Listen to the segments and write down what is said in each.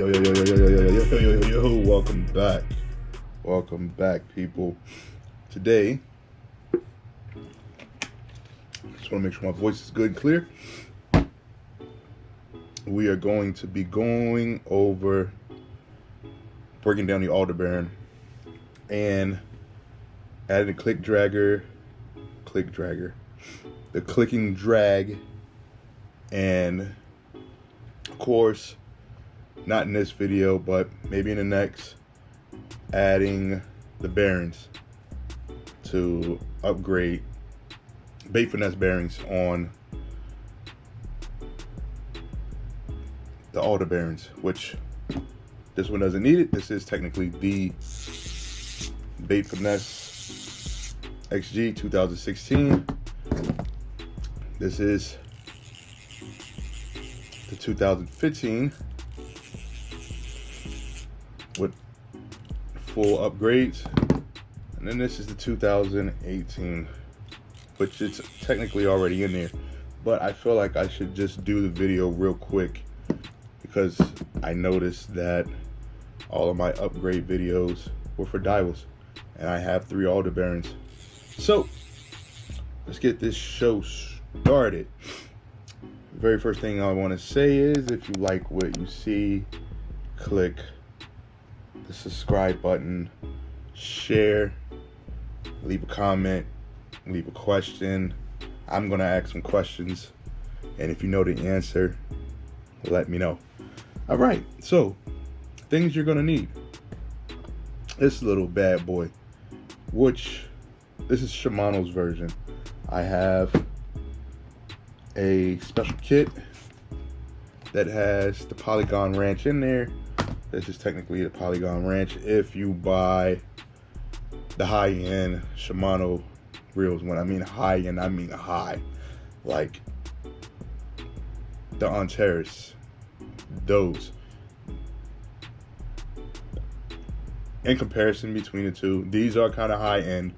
Yo, welcome back, people. Today, just want to make sure my voice is good and clear. We are going to be going over breaking down the Aldebaran and adding a click dragger, the clicking drag, and of course, not in this video, but maybe in the next, adding the bearings to upgrade bait finesse bearings on the Aldebarans, which this one doesn't need it. This is technically the Bait Finesse XG 2016. This is the 2015 with full upgrades, and then this is the 2018, which it's technically already in there, but I feel like I should just do the video real quick because I noticed that all of my upgrade videos were for Divals, and I have 3 Aldebarans. So let's get this show started. The very first thing I want to say is, if you like what you see, click the subscribe button, share, leave a comment, leave a question. I'm gonna ask some questions, and if you know the answer, let me know. All right, so things you're gonna need: this little bad boy, which this is Shimano's version. I have a special kit that has the Polygon wrench in there. This is technically the Polygon wrench. If you buy the high-end Shimano reels, when I mean high-end, I mean high, like the Antares, those. In comparison between the two, these are kind of high-end,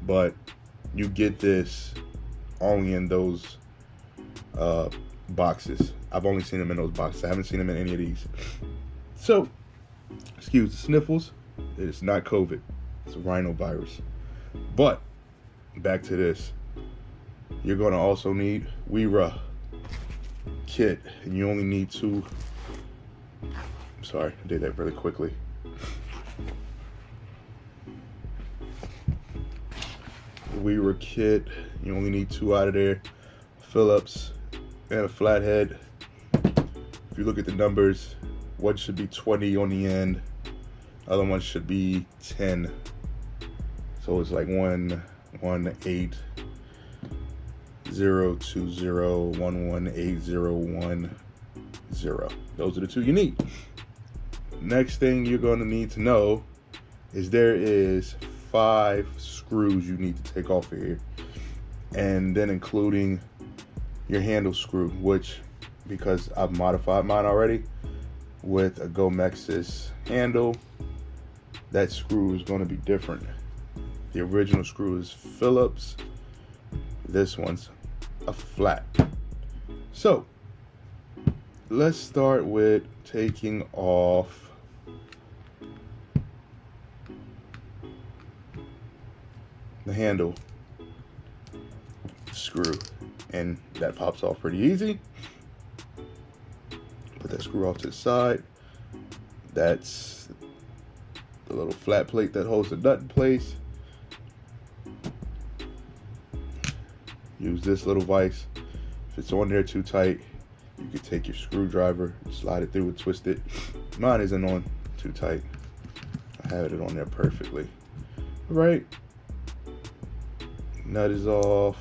but you get this only in those boxes. I've only seen them in those boxes. I haven't seen them in any of these. So, excuse the sniffles. It is not COVID. It's a rhinovirus. But back to this. You're going to also need Weira kit, and you only need 2. I'm sorry, I did that really quickly. Weira kit. You only need 2 out of there. Phillips and a flathead. If you look at the numbers, one should be 20 on the end, other one should be 10. So it's like 118 020 118010. Those are the 2 you need. Next thing you're going to need to know is there is 5 screws you need to take off of here, and then including your handle screw, which, because I've modified mine already with a Gomexus handle, that screw is going to be different. The original screw is Phillips. This one's a flat. So let's start with taking off the handle screw, and that pops off pretty easy. Put that screw off to the side. That's the little flat plate that holds the nut in place. Use this little vise. If it's on there too tight, you can take your screwdriver, slide it through and twist it. Mine isn't on too tight. I have it on there perfectly. All right. Nut is off.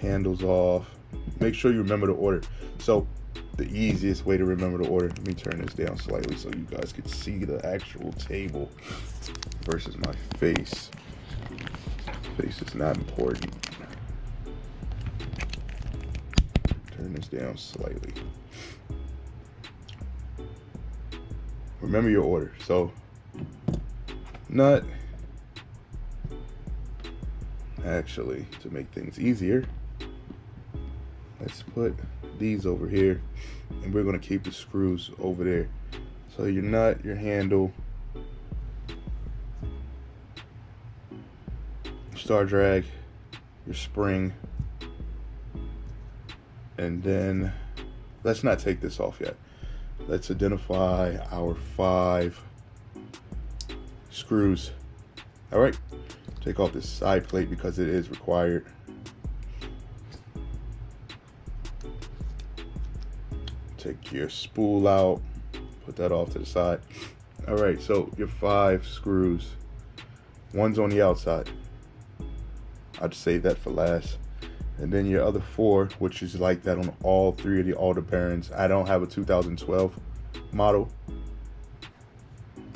Handle's off. Make sure you remember the order. So the easiest way to remember the order, let me turn this down slightly so you guys can see the actual table versus my face. Face is not important. Turn this down slightly. Remember your order. So nut. Actually, to make things easier, let's put these over here, and we're going to keep the screws over there. So your nut, your handle, your star drag, your spring, and then let's not take this off yet. Let's identify our 5 screws. All right, take off this side plate because it is required. Take your spool out, put that off to the side. All right, so your 5 screws. One's on the outside. I'd save that for last. And then your other 4, which is like that on all 3 of the Aldebarans. I don't have a 2012 model,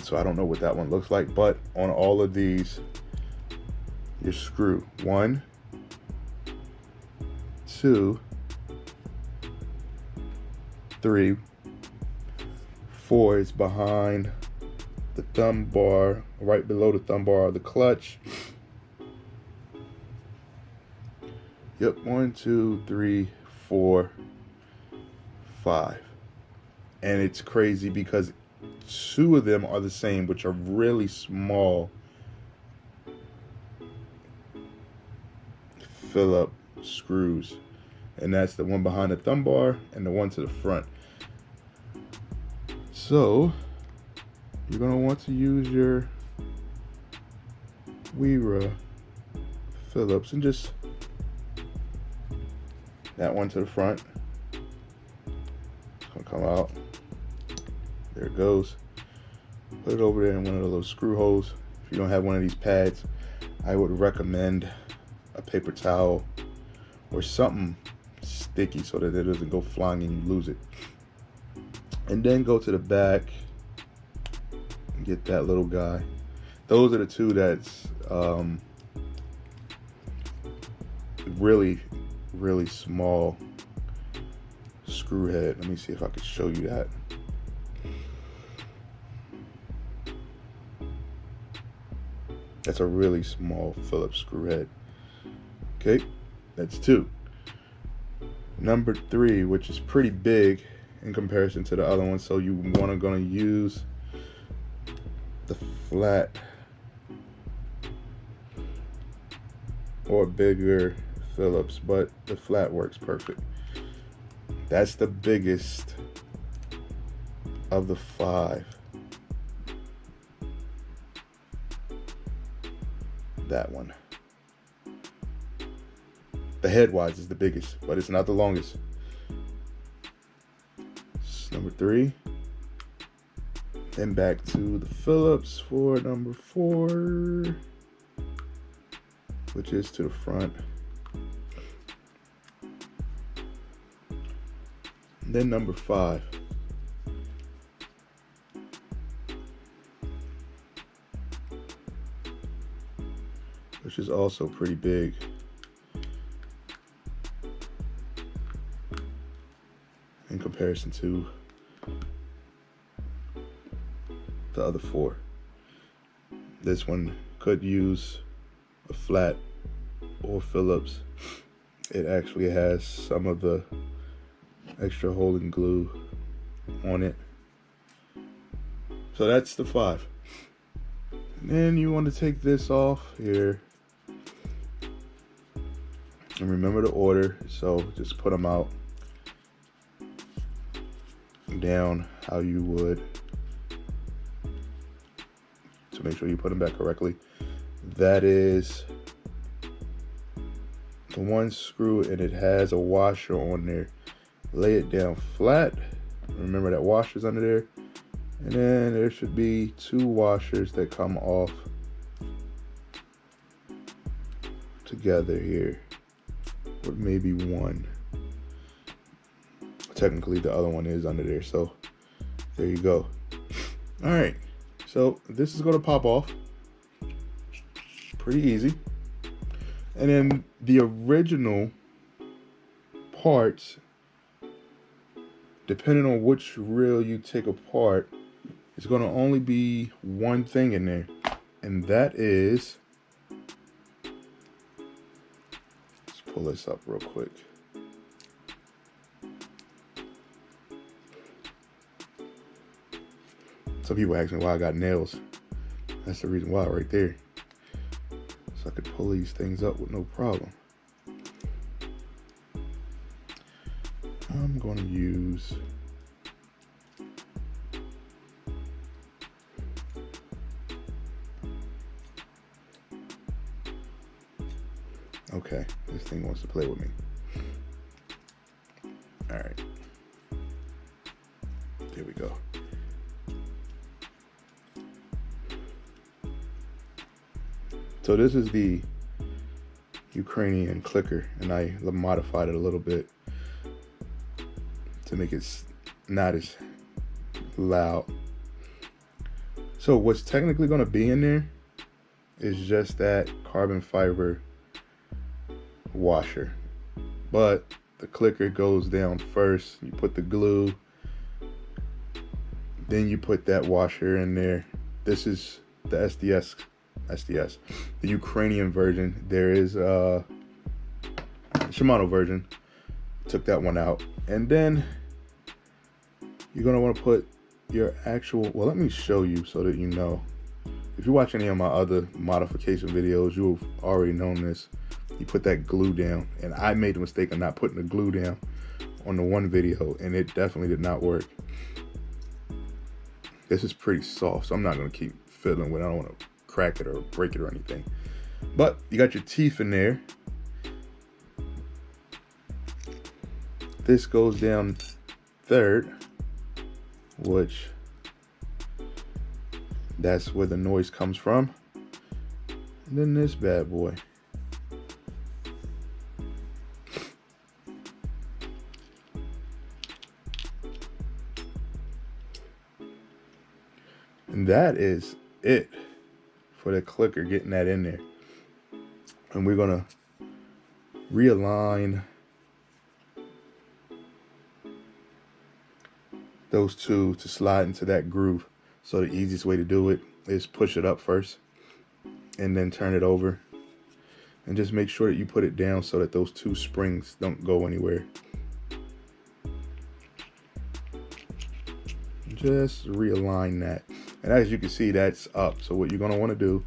so I don't know what that one looks like, but on all of these, your screw 1, 2, 3, 4 is behind the thumb bar, right below the thumb bar of the clutch. Yep, 1, 2, 3, 4, 5. And it's crazy because 2 of them are the same, which are really small Phillips screws. And that's the one behind the thumb bar and the one to the front. So you're gonna want to use your Wera Phillips and just that one to the front. It's gonna come out. There it goes. Put it over there in one of the little screw holes. If you don't have one of these pads, I would recommend a paper towel or something sticky so that it doesn't go flying and you lose it. And then go to the back and get that little guy. Those are the 2 that's really small screw head. Let me see if I can show you that. That's a really small Phillips screw head. Okay, that's 2. Number 3, which is pretty big in comparison to the other one, so you gonna use the flat or bigger Phillips, but the flat works perfect. That's the biggest of the 5. That one. The head-wise is the biggest, but it's not the longest. It's number 3. Then back to the Phillips for number 4, which is to the front. And then number 5. Which is also pretty big. In comparison to the other 4. This one could use a flat or Phillips. It actually has some of the extra holding glue on it. So that's the 5. And then you want to take this off here. And remember the order, so just put them out down how you would to make sure you put them back correctly. That is the 1 screw, and it has a washer on there. Lay it down flat. Remember that washer's under there. And then there should be 2 washers that come off together here, or maybe 1. Technically the other one is under there, so there you go. All right, so this is going to pop off pretty easy. And then the original parts, depending on which reel you take apart, it's going to only be one thing in there, and that is, let's pull this up real quick. Some people ask me why I got nails. That's the reason why right there. So I could pull these things up with no problem. I'm going to use okay, this thing wants to play with me. All right, there we go. So this is the Ukrainian clicker, and I modified it a little bit to make it not as loud. So what's technically going to be in there is just that carbon fiber washer, but the clicker goes down first. You put the glue, then you put that washer in there. This is the SDS, the Ukrainian version. There is a Shimano version. Took that one out, and then you're gonna want to put your actual, well, let me show you so that you know. If you watch any of my other modification videos, you've already known this. You put that glue down, and I made the mistake of not putting the glue down on the one video, and it definitely did not work. This is pretty soft, so I'm not gonna keep fiddling with it. I don't want to crack it or break it or anything. But you got your teeth in there. This goes down third, which that's where the noise comes from. And then this bad boy. And that is it for the clicker, getting that in there. And we're gonna realign those two to slide into that groove. So the easiest way to do it is push it up first and then turn it over, and just make sure that you put it down so that those two springs don't go anywhere. Just realign that. And as you can see, that's up. So what you're gonna wanna do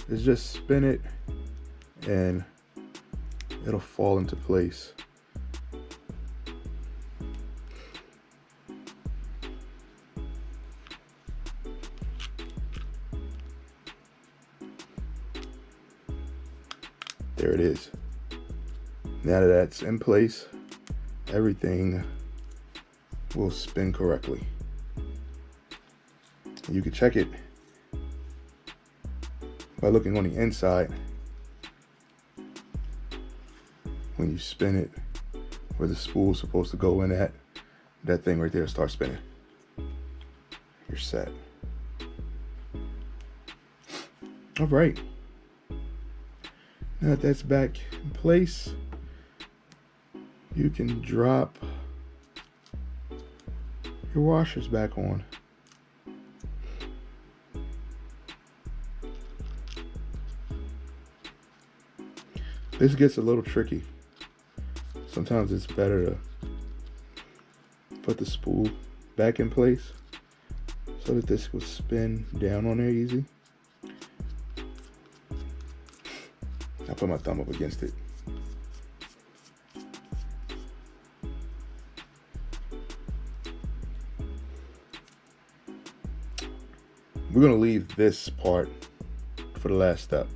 is just spin it and it'll fall into place. There it is. Now that that's in place, everything will spin correctly. You can check it by looking on the inside. When you spin it, where the spool is supposed to go in at, that thing right there starts spinning. You're set. All right. Now that that's back in place, you can drop your washers back on. This gets a little tricky. Sometimes it's better to put the spool back in place so that this will spin down on there easy. I put my thumb up against it. We're gonna leave this part for the last step.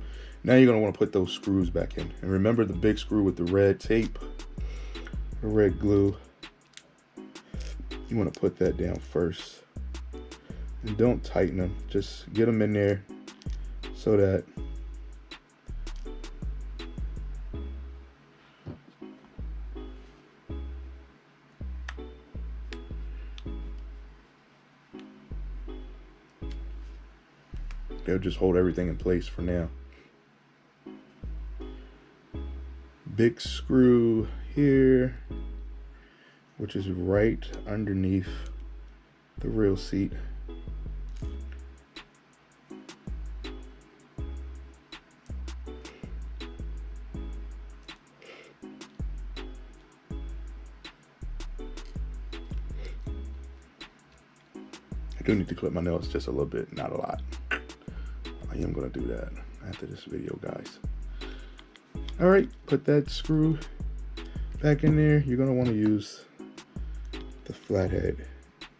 Now you're gonna wanna put those screws back in. And remember the big screw with the red tape, the red glue. You wanna put that down first. And don't tighten them, just get them in there so that they'll just hold everything in place for now. Big screw here, which is right underneath the rear seat. I do need to clip my nails just a little bit, not a lot. I am gonna do that after this video, guys. All right, put that screw back in there. You're gonna wanna use the flathead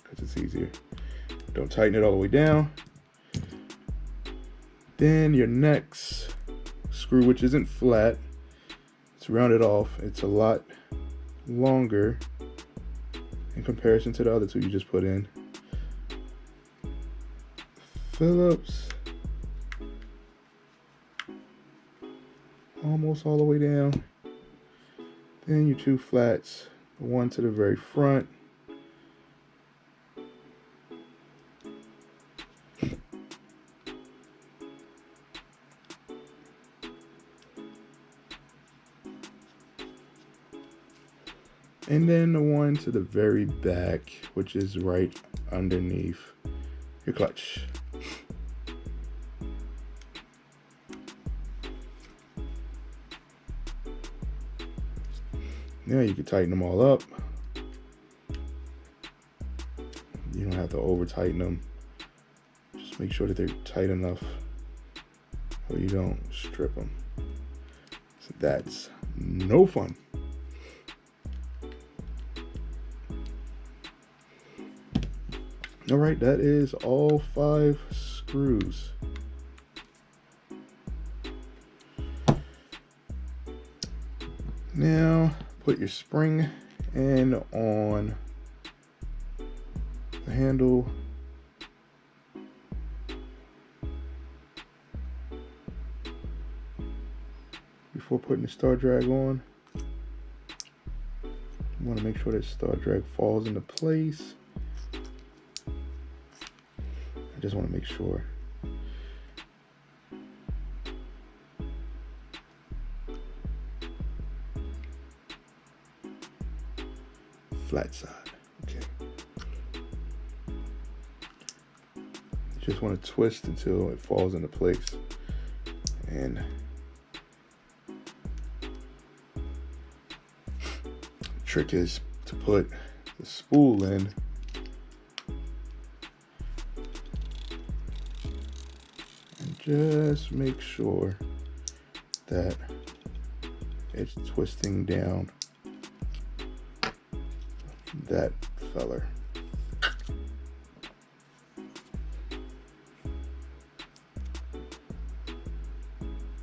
because it's easier. Don't tighten it all the way down. Then your next screw, which isn't flat, it's rounded off. It's a lot longer in comparison to the other two you just put in. Phillips, almost all the way down. Then your two flats, the one to the very front. And then the one to the very back, which is right underneath your clutch. Now you can tighten them all up. You don't have to over tighten them. Just make sure that they're tight enough so you don't strip them. So that's no fun. All right, that is all 5 screws. Now put your spring end on the handle. Before putting the star drag on, you want to make sure that star drag falls into place. I just want to make sure. Flat side, okay. You just want to twist until it falls into place. And the trick is to put the spool in just make sure that it's twisting down that feller.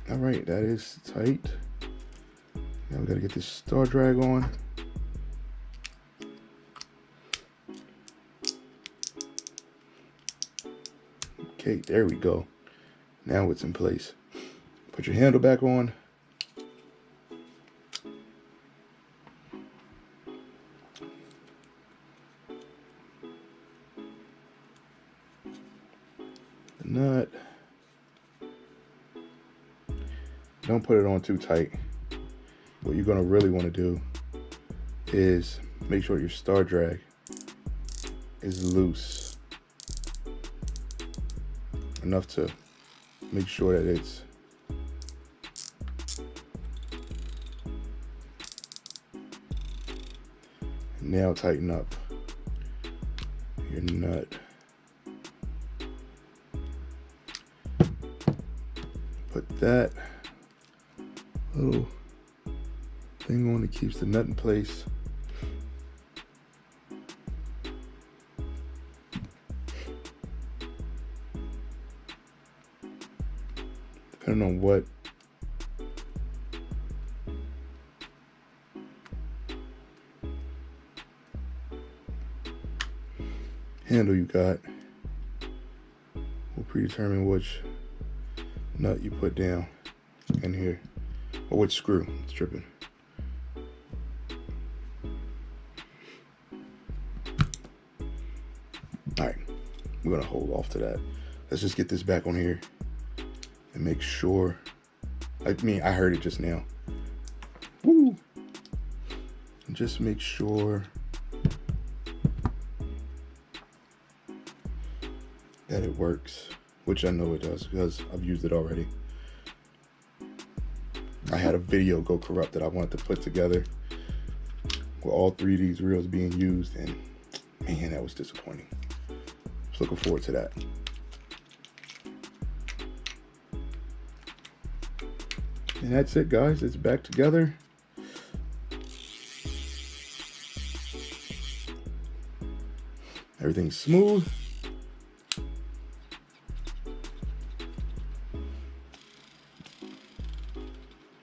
All right, that is tight. Now we gotta get this star drag on. Okay, there we go. Now it's in place. Put your handle back on. The nut. Don't put it on too tight. What you're gonna really want to do is make sure your star drag is loose enough to make sure that it's now tighten up your nut. Put that little thing on that keeps the nut in place. Depending on what handle you got will predetermine which nut you put down in here, or which screw. It's tripping. All right, we're gonna hold off to that. Let's just get this back on here and make sure. I heard it just now. Woo! And just make sure that it works, which I know it does because I've used it already. I had a video go corrupt that I wanted to put together with all 3 of these reels being used, and man, that was disappointing. So looking forward to that. And that's it, guys. It's back together. Everything's smooth.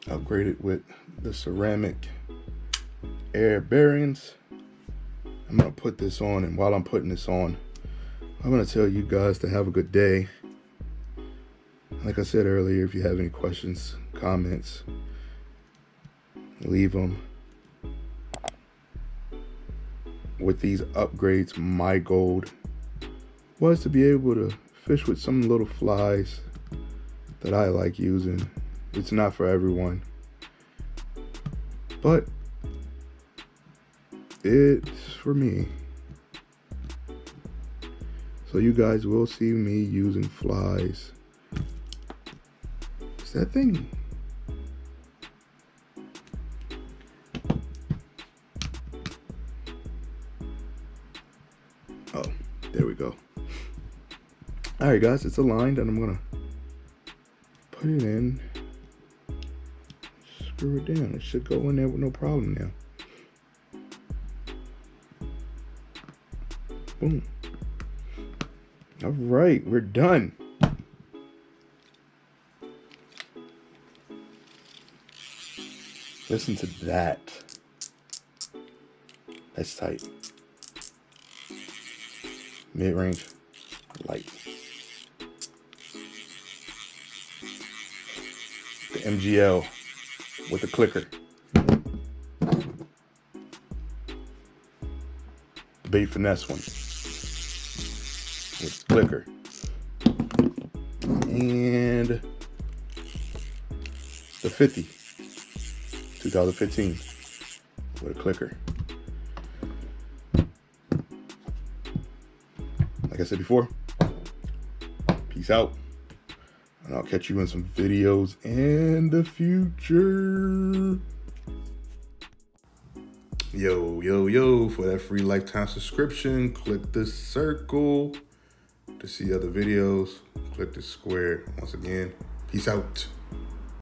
Upgraded with the ceramic air bearings. I'm gonna put this on, and while I'm putting this on, I'm gonna tell you guys to have a good day. Like I said earlier, if you have any questions, comments, leave them. With these upgrades, my goal was to be able to fish with some little flies that I like using. It's not for everyone, but it's for me. So you guys will see me using flies. Is that thing? Oh, there we go. All right, guys, it's aligned, and I'm gonna put it in. Screw it down. It should go in there with no problem now. Boom. All right, we're done. Listen to that. That's tight. Mid-range, light. The MGL with the clicker. Bait finesse one with clicker. And the 50, 2015 with a clicker. Like I said before, peace out. And I'll catch you in some videos in the future. Yo, for that free lifetime subscription, click the circle. To see other videos, click the square. Once again, peace out.